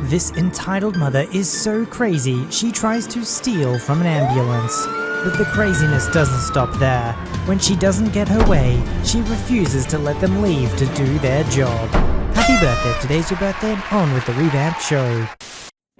This entitled mother is so crazy she tries to steal from an ambulance. But the craziness doesn't stop there. When she doesn't get her way, she refuses to let them leave to do their job. Happy birthday, today's your birthday and on with the revamped show.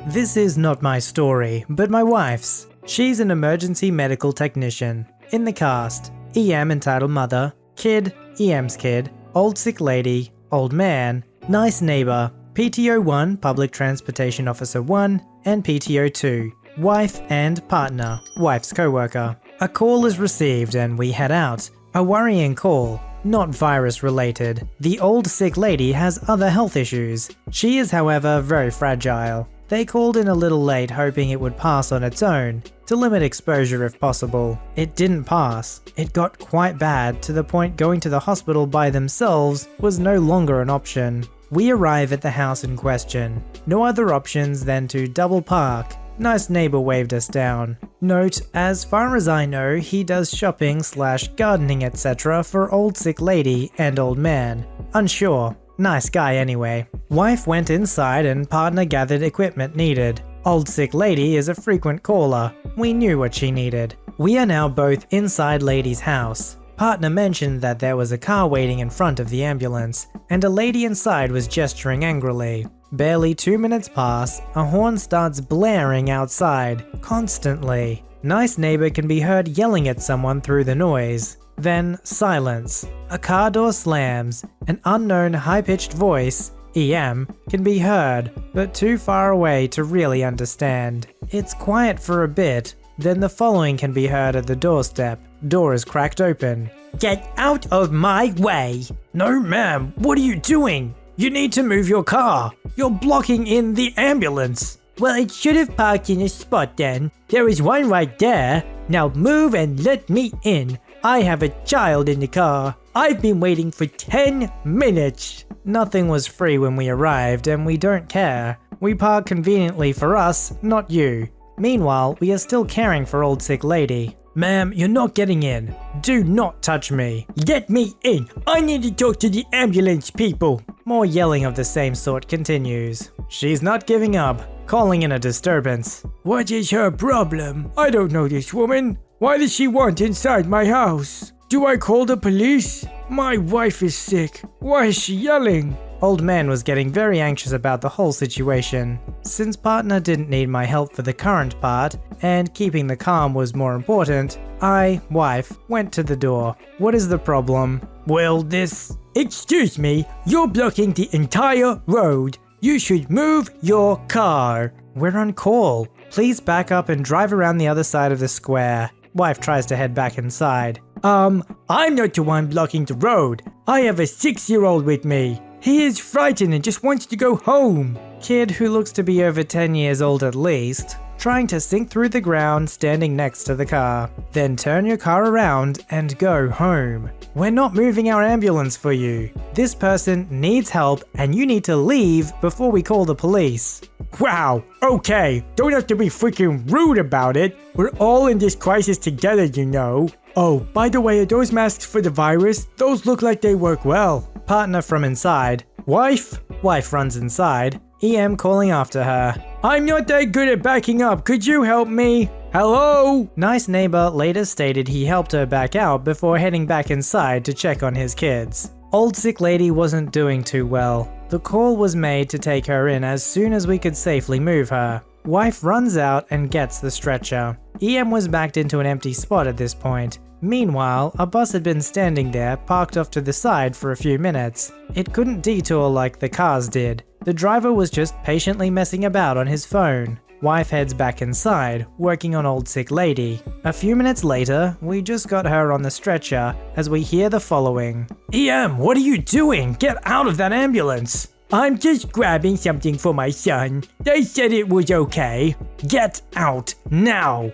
This is not my story, but my wife's. She's an emergency medical technician. In the cast, EM entitled mother, kid, EM's kid, old sick lady, old man, nice neighbor, PTO 1, public transportation officer 1, and PTO 2, wife and partner, wife's co-worker. A call is received and we head out. A worrying call, not virus related. The old sick lady has other health issues. She is, however, very fragile. They called in a little late hoping it would pass on its own, to limit exposure if possible. It didn't pass. It got quite bad to the point going to the hospital by themselves was no longer an option. We arrive at the house in question. No other options than to double park. Nice neighbor waved us down. Note, as far as I know, he does shopping / gardening etc. for old sick lady and old man. Unsure. Nice guy anyway. Wife went inside and partner gathered equipment needed. Old sick lady is a frequent caller. We knew what she needed. We are now both inside lady's house. Partner mentioned that there was a car waiting in front of the ambulance, and a lady inside was gesturing angrily. Barely 2 minutes pass, a horn starts blaring outside, constantly. Nice neighbor can be heard yelling at someone through the noise. Then silence. A car door slams. An unknown high-pitched voice, EM, can be heard, but too far away to really understand. It's quiet for a bit, then the following can be heard at the doorstep. Door is cracked open. "Get out of my way!" "No ma'am, what are you doing? You need to move your car. You're blocking in the ambulance." "Well, it should have parked in a spot then. There is one right there. Now move and let me in. I have a child in the car. I've been waiting for 10 minutes. Nothing was free when we arrived and we don't care. We park conveniently for us, not you. Meanwhile, we are still caring for old sick lady. "Ma'am, you're not getting in. Do not touch me." "Get me in. I need to talk to the ambulance people." More yelling of the same sort continues. She's not giving up, calling in a disturbance. "What is her problem? I don't know this woman. Why does she want inside my house? Do I call the police? My wife is sick. Why is she yelling?" Old man was getting very anxious about the whole situation. Since partner didn't need my help for the current part, and keeping the calm was more important, I, wife, went to the door. "What is the problem?" "Well, this..." "Excuse me, you're blocking the entire road. You should move your car." "We're on call. Please back up and drive around the other side of the square." Wife tries to head back inside. I'm not the one blocking the road. I have a 6-year-old with me. He is frightened and just wants to go home." Kid, who looks to be over 10 years old at least, trying to sink through the ground standing next to the car. "Then turn your car around and go home. We're not moving our ambulance for you. This person needs help and you need to leave before we call the police." "Wow, okay, don't have to be freaking rude about it. We're all in this crisis together, you know. Oh, by the way, are those masks for the virus? Those look like they work well." Partner from inside. "Wife?" Wife runs inside. EM calling after her. "I'm not that good at backing up. Could you help me? Hello?" Nice neighbor later stated he helped her back out before heading back inside to check on his kids. Old sick lady wasn't doing too well. The call was made to take her in as soon as we could safely move her. Wife runs out and gets the stretcher. EM was backed into an empty spot at this point. Meanwhile, a bus had been standing there, parked off to the side for a few minutes. It couldn't detour like the cars did. The driver was just patiently messing about on his phone. Wife heads back inside, working on old sick lady. A few minutes later, we just got her on the stretcher as we hear the following. "EM, what are you doing? Get out of that ambulance." "I'm just grabbing something for my son. They said it was okay." "Get out now."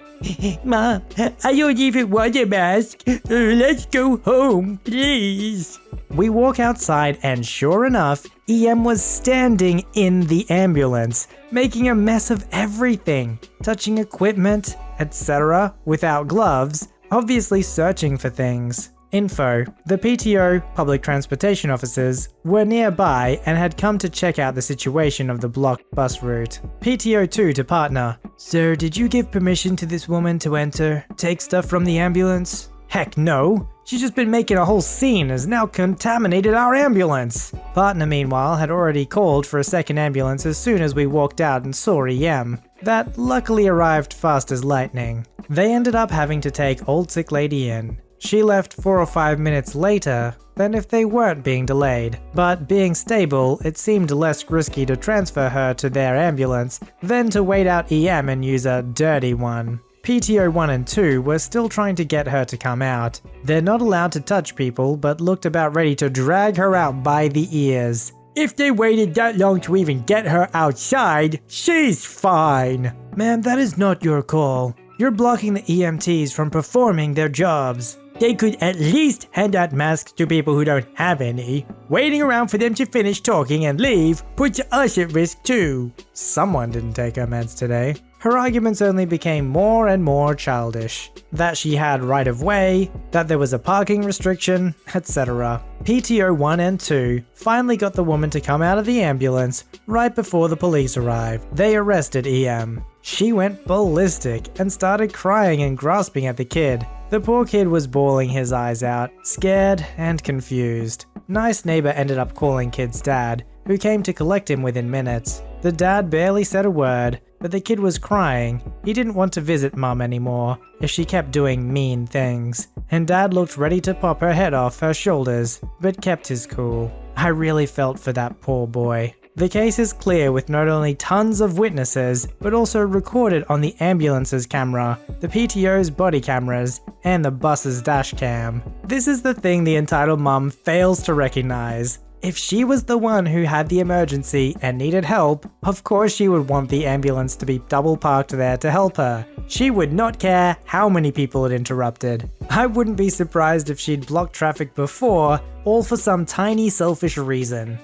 "Ma, I don't even want a mask. Let's go home, please." We walk outside and sure enough, EM was standing in the ambulance, making a mess of everything, touching equipment, etc. without gloves, obviously searching for things. Info: the PTO, public transportation officers, were nearby and had come to check out the situation of the blocked bus route. PTO 2 to partner: "Sir, did you give permission to this woman to enter, take stuff from the ambulance?" "Heck no! She's just been making a whole scene and has now contaminated our ambulance." Partner, meanwhile, had already called for a second ambulance as soon as we walked out and saw EM. That luckily arrived fast as lightning. They ended up having to take old sick lady in. She left 4 or 5 minutes later than if they weren't being delayed, but being stable, it seemed less risky to transfer her to their ambulance than to wait out EM and use a dirty one. PTO 1 and 2 were still trying to get her to come out. They're not allowed to touch people, but looked about ready to drag her out by the ears. "If they waited that long to even get her outside, she's fine." Ma'am, that is not your call. You're blocking the EMTs from performing their jobs. They could at least hand out masks to people who don't have any. Waiting around for them to finish talking and leave puts us at risk too. Someone didn't take her meds today. Her arguments only became more and more childish. That she had right of way, that there was a parking restriction, etc. PTO 1 and 2 finally got the woman to come out of the ambulance right before the police arrived. They arrested EM. She went ballistic and started crying and grasping at the kid. The poor kid was bawling his eyes out, scared and confused. Nice neighbor ended up calling kid's dad, who came to collect him within minutes. The dad barely said a word, but the kid was crying. He didn't want to visit mum anymore if she kept doing mean things, and dad looked ready to pop her head off her shoulders, but kept his cool. I really felt for that poor boy. The case is clear with not only tons of witnesses, but also recorded on the ambulance's camera, the PTO's body cameras, and the bus's dash cam. This is the thing the entitled mum fails to recognize. If she was the one who had the emergency and needed help, of course she would want the ambulance to be double parked there to help her. She would not care how many people it interrupted. I wouldn't be surprised if she'd blocked traffic before, all for some tiny selfish reason.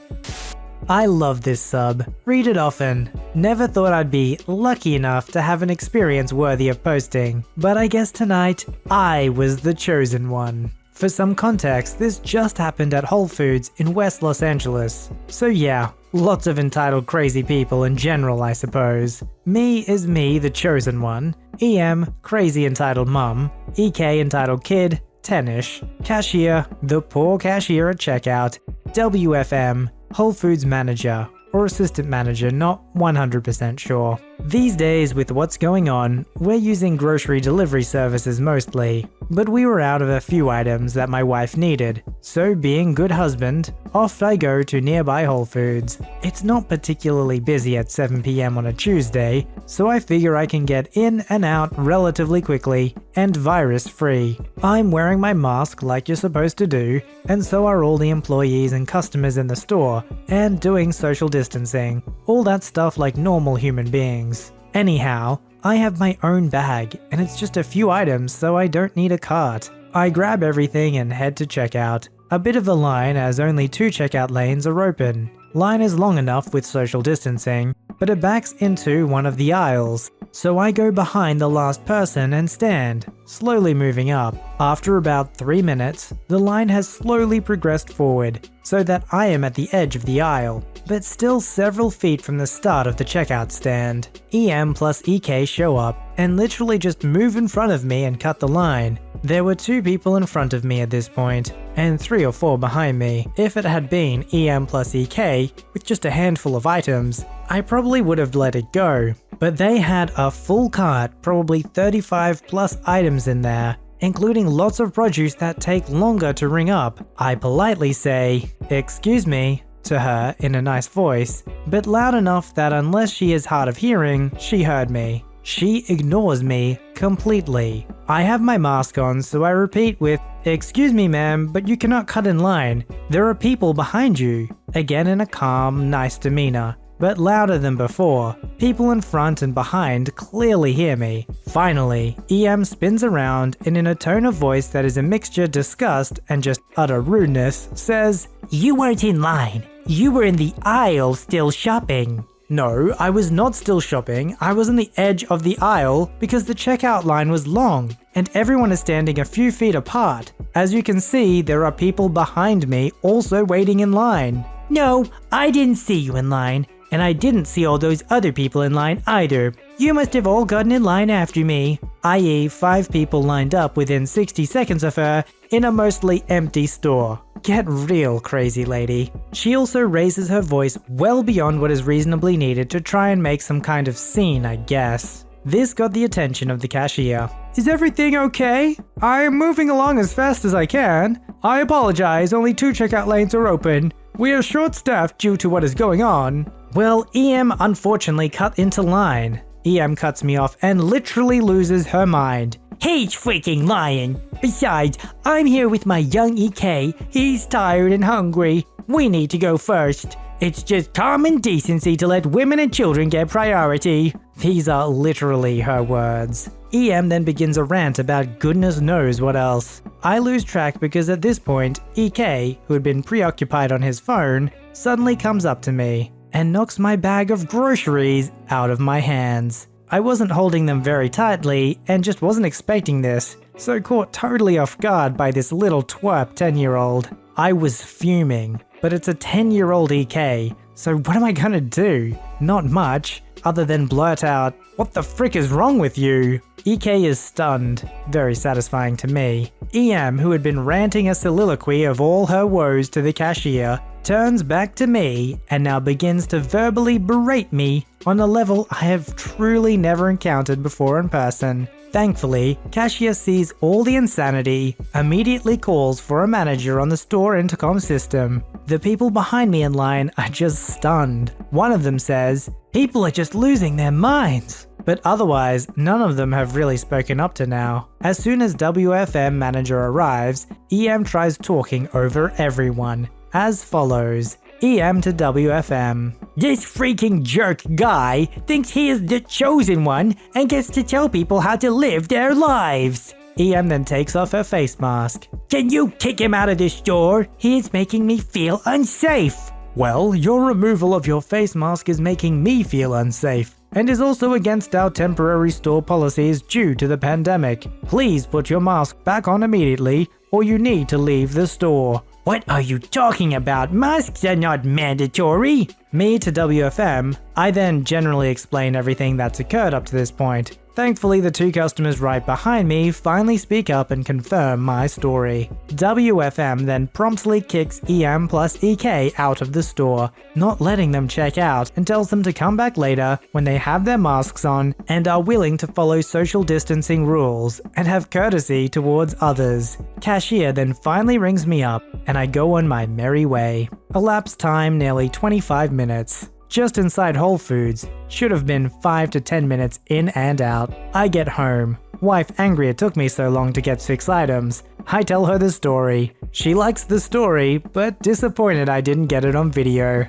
I love this sub. Read it often. Never thought I'd be lucky enough to have an experience worthy of posting, but I guess tonight, I was the chosen one. For some context, this just happened at Whole Foods in West Los Angeles. So yeah, lots of entitled crazy people in general, I suppose. Me is me, the chosen one. EM, crazy entitled mum. EK, entitled kid, 10ish. Cashier, the poor cashier at checkout. WFM, Whole Foods manager, or assistant manager, not 100% sure. These days, with what's going on, we're using grocery delivery services mostly, but we were out of a few items that my wife needed, so being good husband, off I go to nearby Whole Foods. It's not particularly busy at 7 PM on a Tuesday, so I figure I can get in and out relatively quickly and virus-free. I'm wearing my mask like you're supposed to do, and so are all the employees and customers in the store, and doing social distancing, all that stuff like normal human beings. Anyhow, I have my own bag, and it's just a few items, so I don't need a cart. I grab everything and head to checkout. A bit of a line as only 2 checkout lanes are open. Line is long enough with social distancing, but it backs into one of the aisles. So I go behind the last person and stand, slowly moving up. After about 3 minutes, the line has slowly progressed forward, so that I am at the edge of the aisle, but still several feet from the start of the checkout stand. EM plus EK show up, and literally just move in front of me and cut the line. There were 2 people in front of me at this point, and 3 or 4 behind me. If it had been EM plus EK, with just a handful of items, I probably would have let it go. But they had a full cart, probably 35 plus items in there, including lots of produce that take longer to ring up. I politely say, "Excuse me," to her in a nice voice, but loud enough that unless she is hard of hearing, she heard me. She ignores me completely. I have my mask on, so I repeat with, "Excuse me ma'am, but you cannot cut in line. There are people behind you." Again in a calm, nice demeanor, but louder than before. People in front and behind clearly hear me. Finally, EM spins around and in a tone of voice that is a mixture disgust and just utter rudeness, says, "You weren't in line. You were in the aisle still shopping." No, I was not still shopping. I was on the edge of the aisle because the checkout line was long and everyone is standing a few feet apart. As you can see, there are people behind me also waiting in line. No, I didn't see you in line, and I didn't see all those other people in line either. You must have all gotten in line after me, i.e. 5 people lined up within 60 seconds of her in a mostly empty store. Get real, crazy lady. She also raises her voice well beyond what is reasonably needed to try and make some kind of scene, I guess. This got the attention of the cashier. Is everything okay? I am moving along as fast as I can. I apologize, only 2 checkout lanes are open. We are short-staffed due to what is going on. Well, EM unfortunately cut into line. EM cuts me off and literally loses her mind. He's freaking lying. Besides, I'm here with my young EK. He's tired and hungry. We need to go first. It's just common decency to let women and children get priority. These are literally her words. EM then begins a rant about goodness knows what else. I lose track because at this point, EK, who had been preoccupied on his phone, suddenly comes up to me and knocks my bag of groceries out of my hands. I wasn't holding them very tightly and just wasn't expecting this, so caught totally off guard by this little twerp 10-year-old. I was fuming, but it's a 10-year-old EK, so what am I gonna do? Not much, other than blurt out, "What the frick is wrong with you?" EK is stunned, very satisfying to me. EM, who had been ranting a soliloquy of all her woes to the cashier, turns back to me and now begins to verbally berate me on a level I have truly never encountered before in person. Thankfully, cashier sees all the insanity, immediately calls for a manager on the store intercom system. The people behind me in line are just stunned. One of them says, "People are just losing their minds." But otherwise, none of them have really spoken up to now. As soon as WFM manager arrives, EM tries talking over everyone, as follows. EM to WFM. "This freaking jerk guy thinks he is the chosen one and gets to tell people how to live their lives." EM then takes off her face mask. "Can you kick him out of this store? He is making me feel unsafe." "Well, your removal of your face mask is making me feel unsafe, and is also against our temporary store policies due to the pandemic. Please put your mask back on immediately, or you need to leave the store." "What are you talking about? Masks are not mandatory." Me to WFM. I then generally explain everything that's occurred up to this point. Thankfully, the 2 customers right behind me finally speak up and confirm my story. WFM then promptly kicks EM plus EK out of the store, not letting them check out, and tells them to come back later when they have their masks on and are willing to follow social distancing rules and have courtesy towards others. Cashier then finally rings me up and I go on my merry way. Elapsed time nearly 25 minutes. Just inside Whole Foods, should have been 5 to 10 minutes in and out. I get home. Wife angry it took me so long to get 6 items. I tell her the story. She likes the story, but disappointed I didn't get it on video.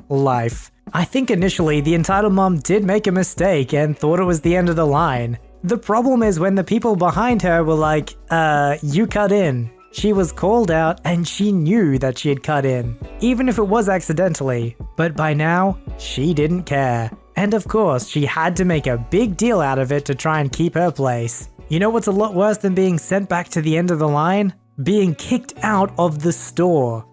Life. I think initially the entitled mom did make a mistake and thought it was the end of the line. The problem is when the people behind her were like, you cut in. She was called out and she knew that she had cut in, even if it was accidentally. But by now, she didn't care. And of course, she had to make a big deal out of it to try and keep her place. You know what's a lot worse than being sent back to the end of the line? Being kicked out of the store.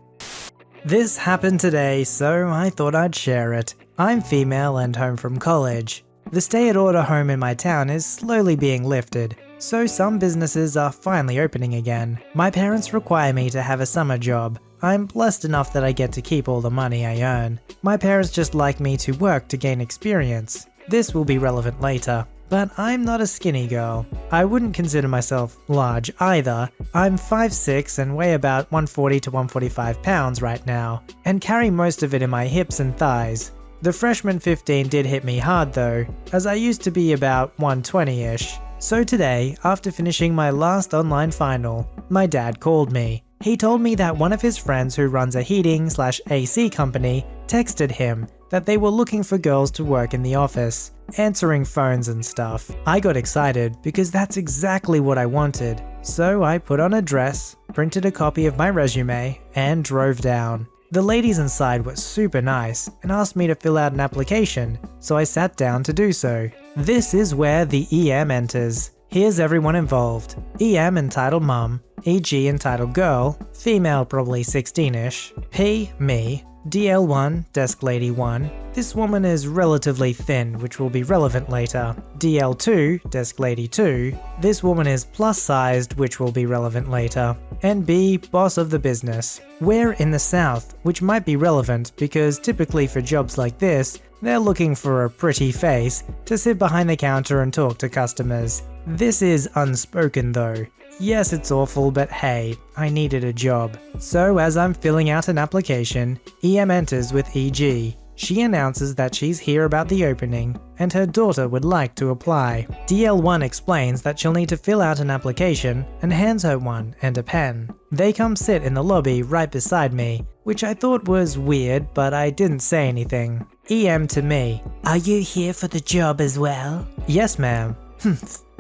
This happened today, so I thought I'd share it. I'm female and home from college. The stay-at-order home in my town is slowly being lifted, so some businesses are finally opening again. My parents require me to have a summer job. I'm blessed enough that I get to keep all the money I earn. My parents just like me to work to gain experience. This will be relevant later. But I'm not a skinny girl. I wouldn't consider myself large either. I'm 5'6" and weigh about 140 to 145 pounds right now, and carry most of it in my hips and thighs. The freshman 15 did hit me hard though, as I used to be about 120-ish. So today, after finishing my last online final, my dad called me. He told me that one of his friends who runs a heating/AC company texted him that they were looking for girls to work in the office, answering phones and stuff. I got excited because that's exactly what I wanted. So I put on a dress, printed a copy of my resume, and drove down. The ladies inside were super nice and asked me to fill out an application, so I sat down to do so. This is where the EM enters. Here's everyone involved. EM entitled mum, e.g. entitled girl, female probably 16ish, P, me, DL1, desk lady 1, this woman is relatively thin, which will be relevant later, DL2, desk lady 2, this woman is plus sized, which will be relevant later, and B, boss of the business. We're in the South, which might be relevant because typically for jobs like this, they're looking for a pretty face to sit behind the counter and talk to customers. This is unspoken though. Yes, it's awful, but hey, I needed a job. So as I'm filling out an application, EM enters with EG. She announces that she's here about the opening, and her daughter would like to apply. DL1 explains that she'll need to fill out an application and hands her one and a pen. They come sit in the lobby right beside me, which I thought was weird, but I didn't say anything. EM to me. Are you here for the job as well? Yes, ma'am.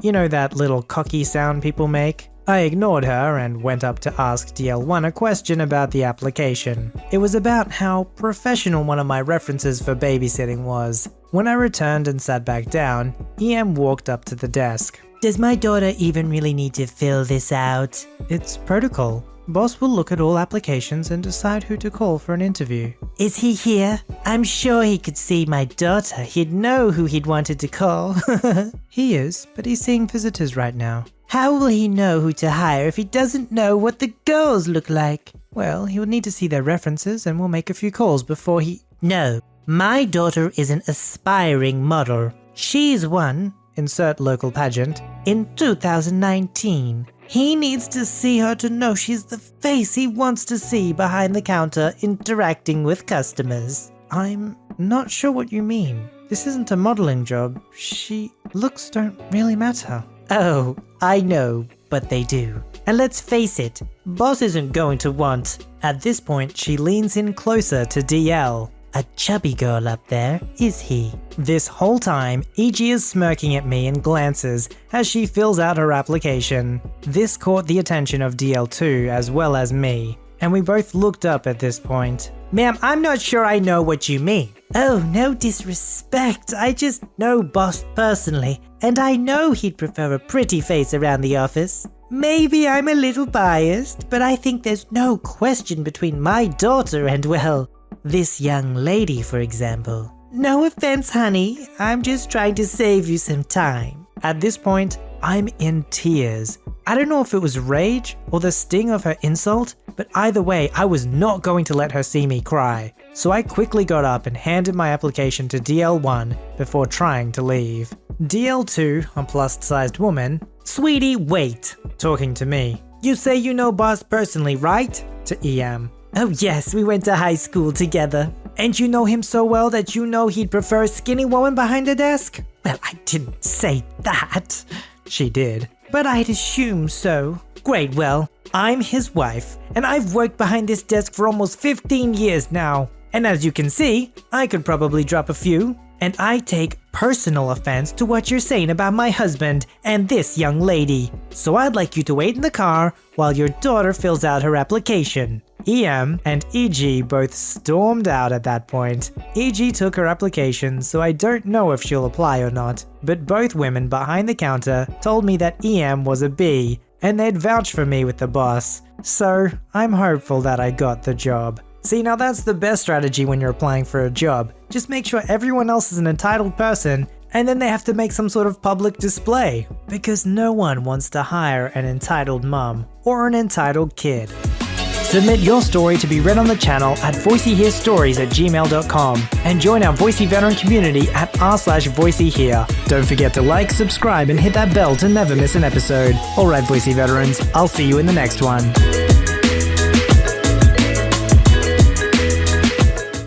You know that little cocky sound people make? I ignored her and went up to ask DL1 a question about the application. It was about how professional one of my references for babysitting was. When I returned and sat back down, EM walked up to the desk. Does my daughter even really need to fill this out? It's protocol. Boss will look at all applications and decide who to call for an interview. Is he here? I'm sure he could see my daughter. He'd know who he'd wanted to call. He is, but he's seeing visitors right now. How will he know who to hire if he doesn't know what the girls look like? Well, he would need to see their references and we'll make a few calls before he... No, my daughter is an aspiring model. She's won, insert local pageant, in 2019. He needs to see her to know she's the face he wants to see behind the counter interacting with customers. I'm not sure what you mean. This isn't a modeling job. Looks don't really matter. Oh, I know, but they do. And let's face it, boss isn't going to want... At this point, she leans in closer to DL. A chubby girl up there, is he? This whole time, EG is smirking at me and glances as she fills out her application. This caught the attention of DL2 as well as me, and we both looked up at this point. Ma'am, I'm not sure I know what you mean. Oh, no disrespect. I just know boss personally, and I know he'd prefer a pretty face around the office. Maybe I'm a little biased, but I think there's no question between my daughter and, well, this young lady, for example. No offense, honey. I'm just trying to save you some time. At this point, I'm in tears. I don't know if it was rage or the sting of her insult, but either way, I was not going to let her see me cry. So I quickly got up and handed my application to DL1 before trying to leave. DL2, a plus-sized woman, Sweetie, wait, talking to me. You say you know boss personally, right? To EM. Oh yes, we went to high school together. And you know him so well that you know he'd prefer a skinny woman behind the desk? Well, I didn't say that. She did. But I'd assume so. Great, well, I'm his wife, and I've worked behind this desk for almost 15 years now. And as you can see, I could probably drop a few. And I take personal offense to what you're saying about my husband and this young lady. So I'd like you to wait in the car while your daughter fills out her application. EM and EG both stormed out at that point. EG took her application, so I don't know if she'll apply or not, but both women behind the counter told me that EM was a B, and they'd vouch for me with the boss. So I'm hopeful that I got the job. See, now that's the best strategy when you're applying for a job. Just make sure everyone else is an entitled person, and then they have to make some sort of public display. Because no one wants to hire an entitled mom or an entitled kid. Submit your story to be read on the channel at VoiceyHereStories@gmail.com and join our Voicey veteran community at r/VoiceyHere. Don't forget to like, subscribe, and hit that bell to never miss an episode. Alright, Voicey veterans, I'll see you in the next one.